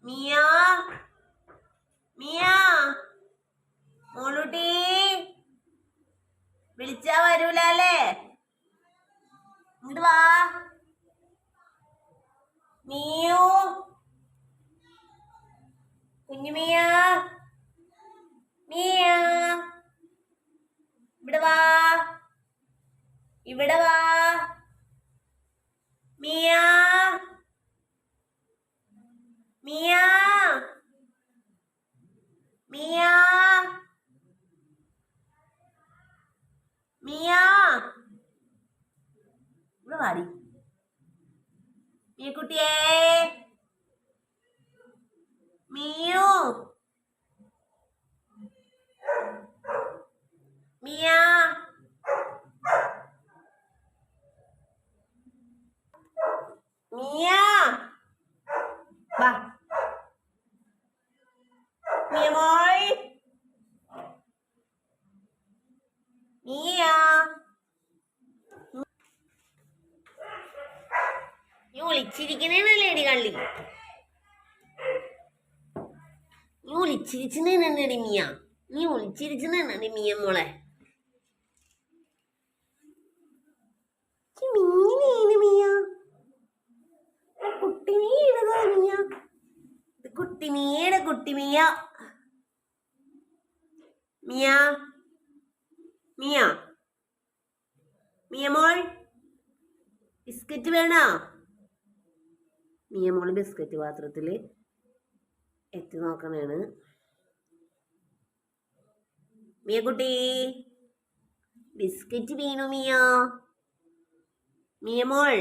മിയ മിയ മോളൂട്ടി വിളിച്ചാ വരൂലേ? ഇങ്ങോട്ട് വാ മിയു, കുഞ്ഞു മിയ, മിയ ഇവിടെ വാ, ഇവിടെ വാ മിയ, മിയ, മിയ, മിയ ഇവിടെ വാടി മിയക്കുട്ടിയേ, മിയു, മിയ, മിയ വാ മിയ മോൾ, മിയ നീ ഒളിച്ചിരിക്കണേന്നല്ലേടി കള്ളി, നീ ഒളിച്ചിരിച്ചെന്നേടി മിയ, നീ ഒളിച്ചിരിച്ചെന്നാണ് മിയ മോളെ. കുട്ടിമിയുടെ കുട്ടിമിയ, മിയ മിയ മിയ മോൾ ബിസ്ക്കറ്റ് വേണോ? മിയ മോള് ബിസ്ക്കറ്റ് പാത്രത്തിൽ എത്തി നോക്കണേണ്. മിയ കുട്ടി ബിസ്ക്കറ്റ് വീണു മിയ, മിയ മോൾ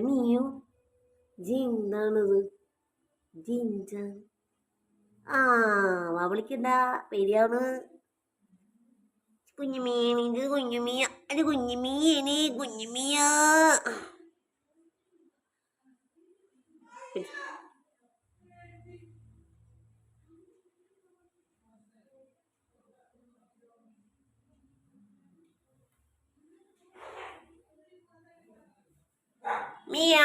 മിയു എന്താണത്? ജിഞ്ചാൻ വിളിക്കണ്ട, പേടിയാണ്. കുഞ്ഞുമീൻ, ഇത് കുഞ്ഞുമിയ, അത് കുഞ്ഞുമീന്, കുഞ്ഞുമിയ. മിയ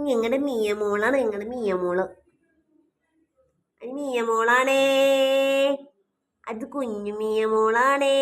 ഞങ്ങളുടെ മിയ മോളാണ്, ഞങ്ങളുടെ മിയ മോള്. അത് മിയ മോളാണേ, അത് കുഞ്ഞു മിയ മോളാണേ.